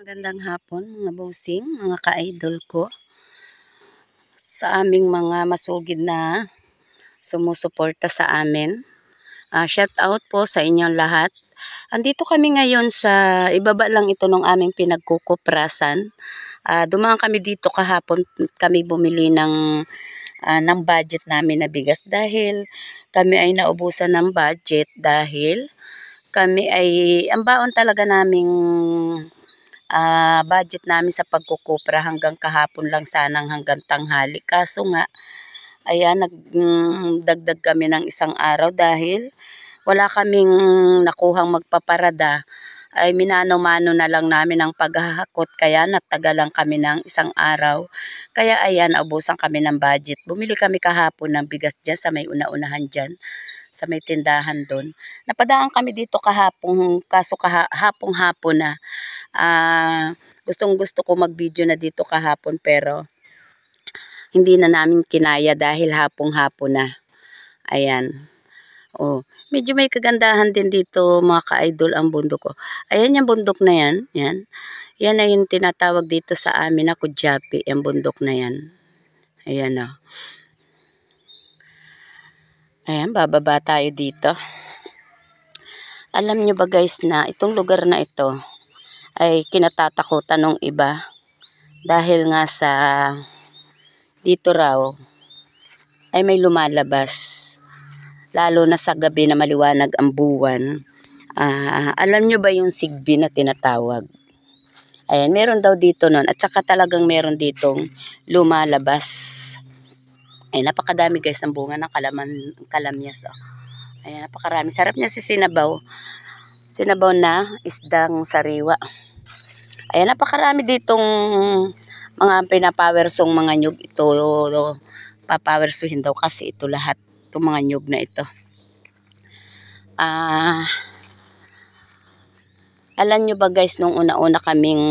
Magandang hapon mga bossing, mga ka-idol ko. Sa aming mga masugid na sumusuporta sa amin. Shout out po sa inyong lahat. Andito kami ngayon sa ibaba lang ito ng aming pinagkukuprasan. Dumaan kami dito kahapon, kami bumili ng budget namin na bigas dahil kami ay naubusan ng budget dahil kami ay ang baon talaga naming budget namin sa pagkukupra hanggang kahapon lang sanang hanggang tanghali. Kaso nga, ayan, nagdagdag kami ng isang araw dahil wala kaming nakuhang magpaparada. Ay minano-mano na lang namin ang paghahakot kaya natagalan kami ng isang araw. Kaya ayan, naubusan kami ng budget. Bumili kami kahapon ng bigas dyan sa may una-unahan dyan, sa may tindahan doon. Napadaan kami dito kahapon, kaso hapong-hapon na. Gustong-gusto ko mag-video na dito kahapon pero hindi na namin kinaya dahil hapong-hapon na. Ayan. Medyo may kagandahan din dito mga ka-idol ang bundok ko. Ayan yung bundok na yan. Yan. Yan ay yung tinatawag dito sa amin na Kudyapi, yung bundok na yan. Ayan o. Ayan, bababa tayo dito. Alam nyo ba guys na itong lugar na ito ay kinatatakutan ng iba dahil nga sa dito raw ay may lumalabas lalo na sa gabi na maliwanag ang buwan. Alam nyo ba yung sigbi na tinatawag? Ayan, meron daw dito nun at saka talagang meron ditong lumalabas. Ay, napakadami guys ng bunga ng kalamyas. Ayan, napakarami. Sarap niya si sinabaw. Sinabaw na isdang sariwa. Ayan, napakarami ditong mga pinapowersong mga nyug. Ito, papowersuhin daw kasi ito lahat. Itong mga nyug na ito. Alam nyo ba guys, nung una-una kaming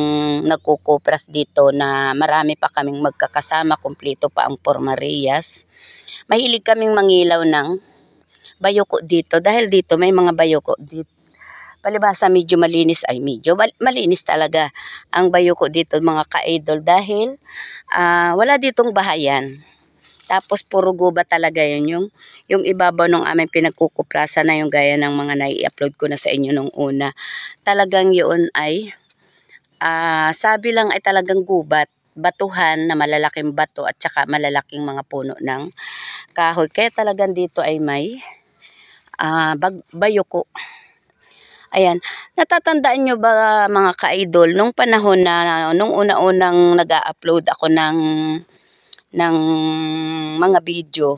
nagkukupras dito na marami pa kaming magkakasama, kumpleto pa ang Formarias. Mahilig kaming mangilaw ng bayoko dito. Dahil dito may mga bayoko dito. Palibasa medyo malinis, ay medyo malinis talaga ang bayoko dito mga ka-idol dahil wala ditong bahayan. Tapos puro guba talaga yun. Yung ibabaw ng aming pinagkukuprasan na yung gaya ng mga nai-upload ko na sa inyo nung una. Talagang yun ay sabi lang ay talagang gubat. Batuhan na malalaking bato at saka malalaking mga puno ng kahoy. Kaya talagang dito ay may bayoko. Ayan, natatandaan nyo ba mga ka-idol, nung panahon na, nung una-unang nag-upload ako ng mga video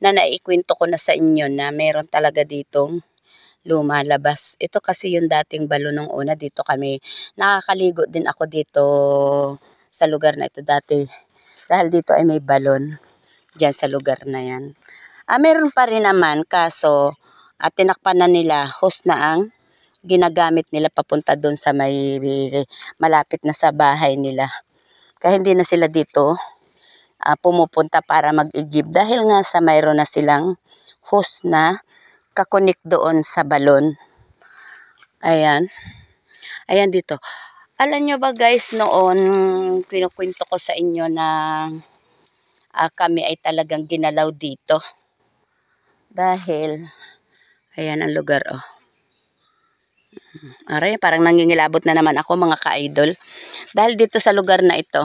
na naikwento ko na sa inyo na meron talaga ditong lumalabas. Ito kasi yung dating balon nung una, dito kami, nakakaligo din ako dito sa lugar na ito dati. Dahil dito ay may balon, dyan sa lugar na yan. Meron pa rin naman, kaso tinakpan na nila, hose na ang ginagamit nila papunta doon sa may malapit na sa bahay nila. Kaya hindi na sila dito pumupunta para mag-igib dahil nga sa mayroon na silang hose na kakonek doon sa balon. Ayan. Ayan dito. Alam nyo ba guys, noon kinukwento ko sa inyo na kami ay talagang ginalaw dito. Dahil, ayan ang lugar Aray, parang nangingilabot na naman ako mga ka-idol. Dahil dito sa lugar na ito,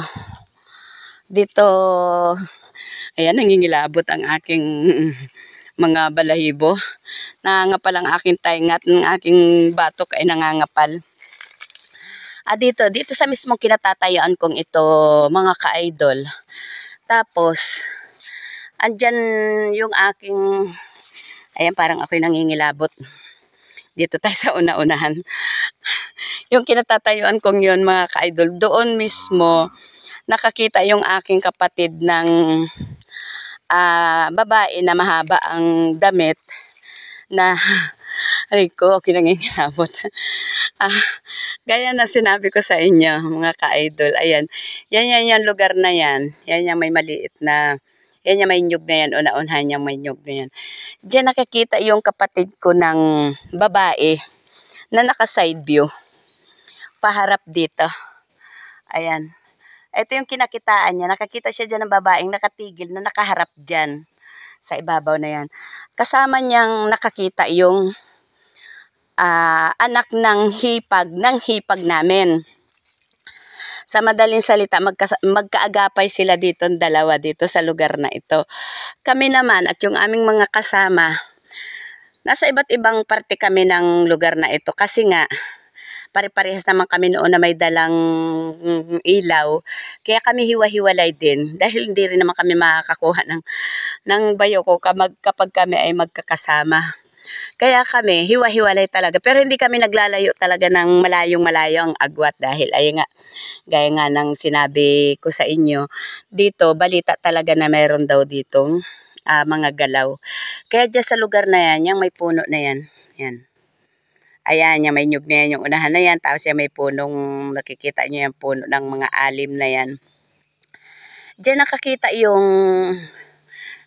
dito, ayan, nangingilabot ang aking mga balahibo. Nangangapal ang aking taingat, ng aking batok ay nangangapal. Dito sa mismong kinatatayuan kong ito, mga ka-idol. Tapos, andyan yung aking, ayan, parang ako'y nangingilabot. Dito tayo sa una-unahan. Yung kinatatayuan kong yun mga ka-idol, doon mismo nakakita yung aking kapatid ng babae na mahaba ang damit na aray ko, kinangingilabot. Gaya na sinabi ko sa inyo mga ka-idol, ayan, yan yung lugar na yan. Yan yung may maliit na, yan yung may nyug na yan, una-unahan yung may nyug na yan. Diyan nakikita yung kapatid ko ng babae na naka-side view. Paharap dito. Ayan. Ito yung kinakitaan niya. Nakakita siya dyan ng babaeng nakatigil na nakaharap dyan sa ibabaw na yan. Kasama niyang nakakita yung anak ng hipag namin. Sa madaling salita, magkaagapay sila dito, dalawa dito sa lugar na ito. Kami naman at yung aming mga kasama, nasa iba't ibang parte kami ng lugar na ito kasi nga, pare-parehas naman kami noon na may dalang ilaw. Kaya kami hiwa-hiwalay din dahil hindi rin naman kami makakakuha ng bayoko kapag kami ay magkakasama. Kaya kami hiwa-hiwalay talaga. Pero hindi kami naglalayo talaga ng malayong-malayo ang agwat dahil ay nga, gaya nga ng sinabi ko sa inyo, dito balita talaga na mayroon daw ditong mga galaw. Kaya dyan sa lugar na yan, yung may puno na yan, yan. Ayan, yung may nyug na yan, yung unahan na yan. Tapos yung may punong, nakikita nyo yung puno ng mga alim na yan. Diyan nakakita yung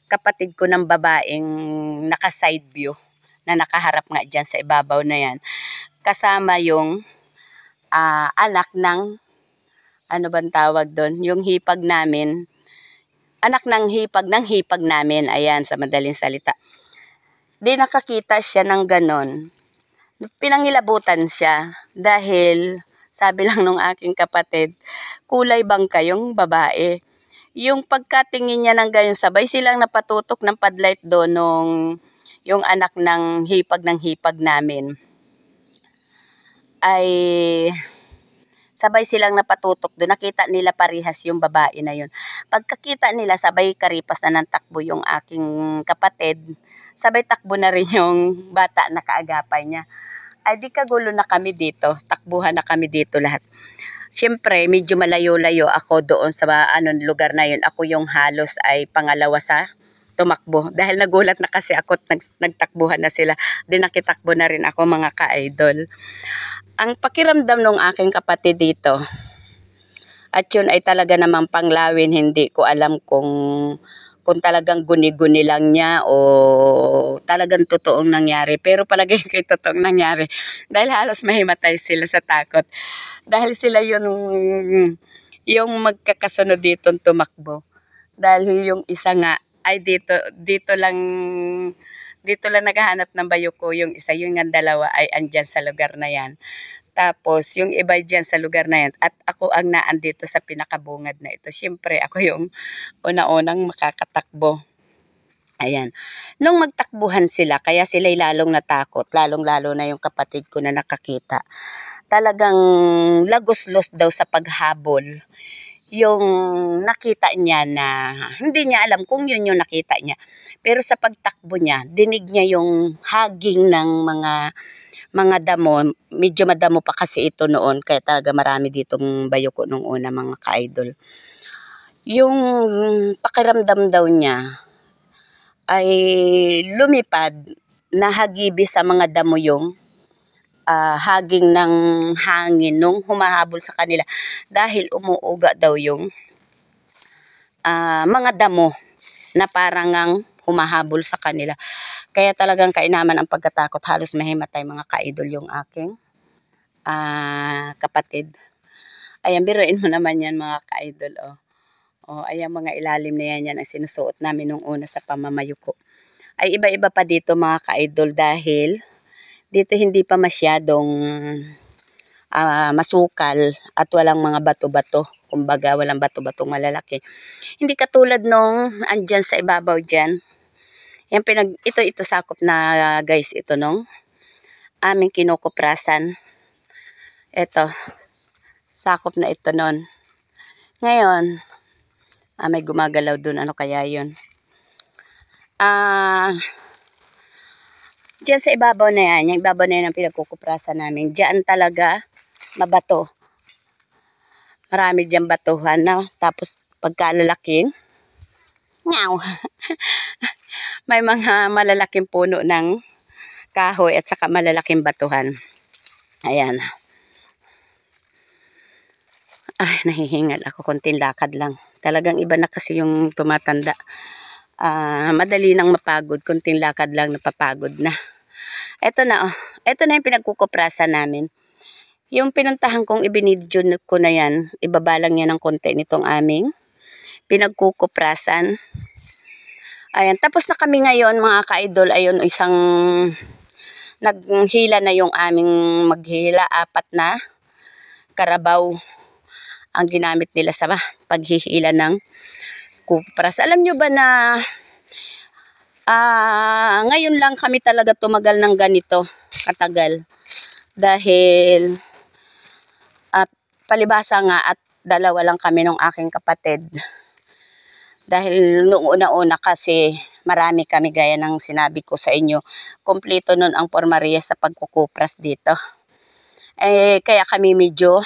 kapatid ko ng babaeng naka-side view na nakaharap nga dyan sa ibabaw na yan. Kasama yung anak ng, ano bang tawag doon? Yung hipag namin. Anak ng hipag namin. Ayan, sa madaling salita. Di nakakita siya ng ganon. Pinangilabutan siya dahil sabi lang nung aking kapatid, kulay bangka yung babae. Yung pagkatingin niya ng ganyan, sabay silang napatutok ng padlight doon nung yung anak ng hipag namin. Ay sabay silang napatutok doon. Nakita nila parihas yung babae na yun. Pagkakita nila, sabay karipas na ng takbo yung aking kapatid. Sabay takbo na rin yung bata na kaagapay niya. Ay di kagulo na kami dito. Takbuhan na kami dito lahat. Siyempre, medyo malayo-layo ako doon sa lugar na yun. Ako yung halos ay pangalawa sa tumakbo. Dahil nagulat na kasi ako at nagtakbuhan na sila. Di nakitakbo na rin ako mga ka-idol. Ang pakiramdam ng aking kapatid dito, at yun ay talaga namang panglawin, hindi ko alam kung talagang guni-guni lang niya o talagang totoong nangyari. Pero palagay ko totoong nangyari. Dahil halos mahimatay sila sa takot. Dahil sila yung magkakasunod dito tumakbo. Dahil yung isa nga ay dito lang naghahanap ng bayoko. Yung isa, yung dalawa ay andyan sa lugar na yan. Tapos, yung iba dyan sa lugar na yan. At ako ang naandito sa pinakabungad na ito. Siyempre, ako yung una-unang makakatakbo. Ayan. Nung magtakbuhan sila, kaya sila'y lalong natakot. Lalong-lalo na yung kapatid ko na nakakita. Talagang lagos-los daw sa paghabol. Yung nakita niya na, hindi niya alam kung yun yung nakita niya. Pero sa pagtakbo niya, dinig niya yung haging ng mga damo, medyo madamo pa kasi ito noon, kaya talaga marami ditong bayoko nung una mga ka-idol. Yung pakiramdam daw niya ay lumipad, nahagibis sa mga damo yung haging ng hangin nung humahabol sa kanila dahil umuuga daw yung mga damo na parang ang humahabol sa kanila. Kaya talagang kainaman ang pagkatakot. Halos mahimatay mga ka-idol yung aking kapatid. Ayan, biruin mo naman yan mga ka-idol. Ayan mga ilalim na yan ang sinusuot namin nung una sa pamamayuko. Ay iba-iba pa dito mga ka-idol dahil dito hindi pa masyadong masukal at walang mga bato-bato. Kumbaga walang bato-batong malalaki. Hindi katulad nung andyan sa ibabaw dyan. Yan ito sakop na guys, ito nung aming kinukuprasan. Ito, sakop na ito nun. Ngayon, may gumagalaw dun, ano kaya yun? Diyan sa ibabaw na yan, yung ibabaw na yan ang pinagkukuprasan namin. Diyan talaga mabato. Marami diyan batuhan na. Tapos pagkalalaking, ngaw. May mga malalaking puno ng kahoy at saka malalaking batuhan. Ayan. Ay, nahihingal ako. Konting lakad lang. Talagang iba na kasi yung tumatanda. Madali nang mapagod. Konting lakad lang, napapagod na. Ito na, Ito na yung pinagkukuprasan namin. Yung pinuntahan kong ibinidyo ko na yan, ibabalang yan ng konti nitong aming pinagkukuprasan. Ayan, tapos na kami ngayon mga ka-idol. Ayun, isang naghila na yung aming maghila. 4 na karabaw ang ginamit nila sa paghihila ng kupras. Alam nyo ba na ngayon lang kami talaga tumagal ng ganito katagal. Dahil at palibasa nga at dalawa lang kami ng aking kapatid. Dahil noong una-una kasi marami kami gaya ng sinabi ko sa inyo. Kompleto nun ang pormaria sa pagkukupras dito. Kaya kami medyo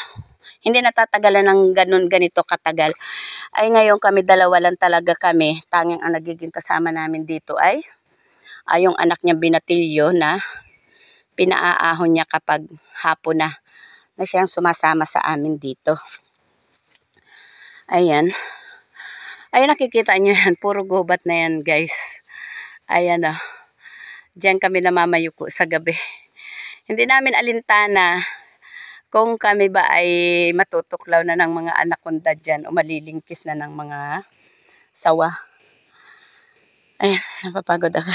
hindi natatagalan ng ganito katagal. Ay ngayon kami dalawa lang talaga kami. Tanging ang nagiging kasama namin dito ay yung anak niya binatilyo na pinaaahon niya kapag hapon na siyang sumasama sa amin dito. Ayan. Ayan, nakikita niyo yan. Puro gubat na yan, guys. Ayan o. Diyan kami namamayuko sa gabi. Hindi namin alintana kung kami ba ay matutuklaw na ng mga anaconda dyan o malilingkis na ng mga sawa. Ayan, napapagod ako.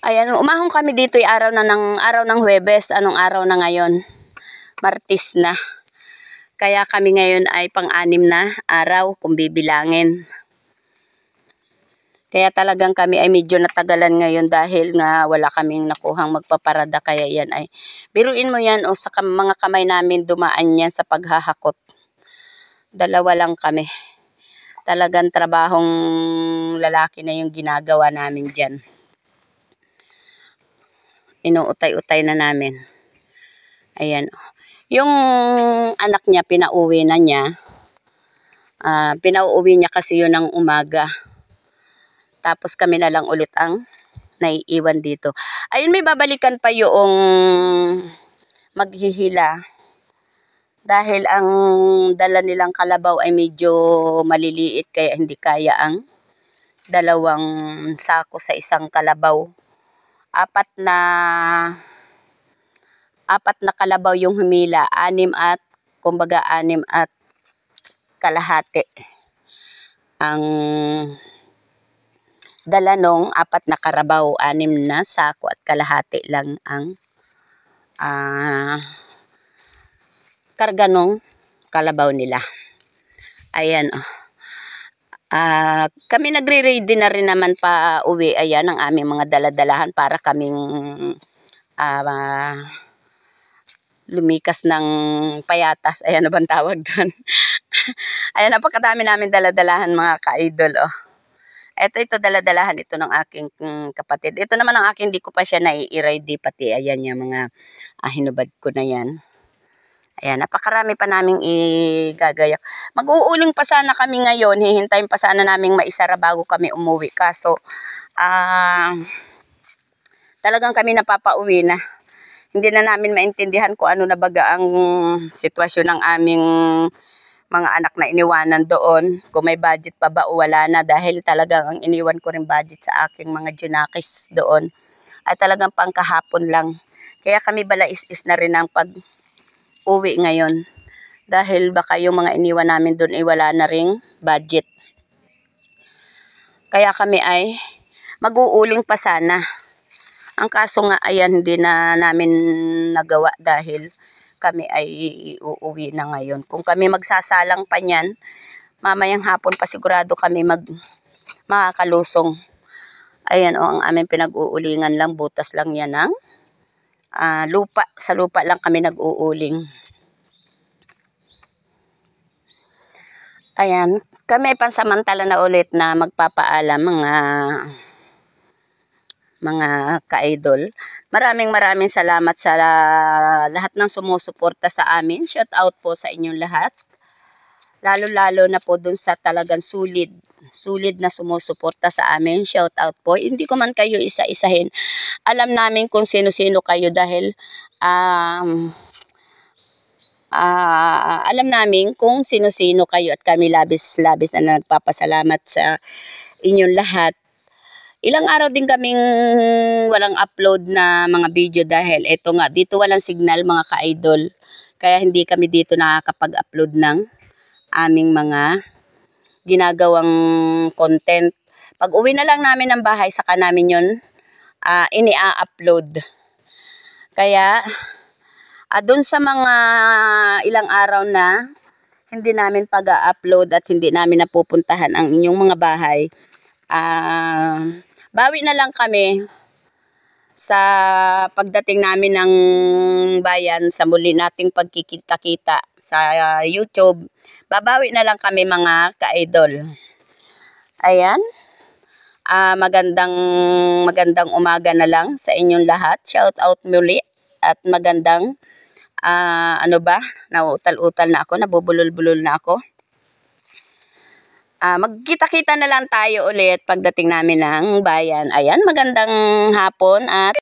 Ayan, umahon kami dito araw ng Huwebes. Anong araw na ngayon? Martes na. Kaya kami ngayon ay pang-6 na araw kung bibilangin. Kaya talagang kami ay medyo natagalan ngayon dahil nga wala kaming nakuhang magpaparada. Kaya yan ay, biruin mo yan o sa mga kamay namin dumaan yan sa paghahakot. 2 lang kami. Talagang trabahong lalaki na yung ginagawa namin dyan. Inuutay-utay na namin. Ayan. Yung anak niya, pinauwi na niya. Pinauwi niya kasi yun ng umaga. Tapos kami na lang ulit ang naiiwan dito. Ayun, may babalikan pa yung maghihila. Dahil ang dala nilang kalabaw ay medyo maliliit. Kaya hindi kaya ang 2 sako sa isang kalabaw. 4 na kalabaw yung humila, 6 at 6 kalahati ang dala nung 4 na karabaw. 6 na sako at kalahati lang ang karga nung kalabaw nila. Ayan o. Kami nagre-ready na rin naman pa uwi. Ayan ang aming mga daladalahan para kaming lumikas ng payatas. Ayan na bang tawag doon? Ayan, napakadami namin daladalahan mga ka-idol. Oh. Ito daladalahan ito ng aking kapatid. Ito naman ang aking, di ko pa siya nai-ready pati. Ayan yung mga hinubad ko na yan. Ayan, napakarami pa naming igagayak. Mag-uuling pa sana kami ngayon. Hihintayin pa sana naming maisara bago kami umuwi. Kaso, talagang kami napapauwi na. Hindi na namin maintindihan kung ano na baga ang sitwasyon ng aming mga anak na iniwanan doon. Kung may budget pa ba o wala na. Dahil talagang ang iniwan ko rin budget sa aking mga junakis doon ay talagang pangkahapon lang. Kaya kami balais-is na rin ang uwi ngayon dahil baka yung mga iniwan namin doon ay wala na ring budget. Kaya kami ay mag-uuling pa sana. Ang kaso nga ayan, hindi na namin nagawa dahil kami ay uuwi na ngayon. Kung kami magsasalang pa niyan, mamayang hapon pa sigurado kami makakalusong. Ayan o, ang aming pinag-uulingan lang, butas lang yan ng lupa. Sa lupa lang kami nag-uuling. Ayan, kami pansamantala na ulit na magpapaalam mga ka-idol. Maraming salamat sa lahat ng sumusuporta sa amin. Shout out po sa inyong lahat. Lalo-lalo na po dun sa talagang sulit na sumusuporta sa amin. Shout out po. Hindi ko man kayo isa-isahin. Alam namin kung sino-sino kayo dahil alam namin kung sino-sino kayo at kami labis-labis na nagpapasalamat sa inyong lahat. Ilang araw din kaming walang upload na mga video dahil eto nga, dito walang signal mga ka-idol. Kaya hindi kami dito nakakapag-upload ng aming mga ginagawang content. Pag uwi na lang namin ng bahay, saka namin yun ini-upload. Kaya, dun sa mga ilang araw na hindi namin pag-upload at hindi namin napupuntahan ang inyong mga bahay, bawi na lang kami sa pagdating namin ng bayan sa muli nating pagkikita-kita sa YouTube. Babawi na lang kami mga ka-idol. Ayan. Magandang umaga na lang sa inyong lahat. Shout out muli at magandang nauutal-utal na ako, nabubulol-bulol na ako. Magkita-kita na lang tayo ulit pagdating namin ng bayan. Ayan, magandang hapon at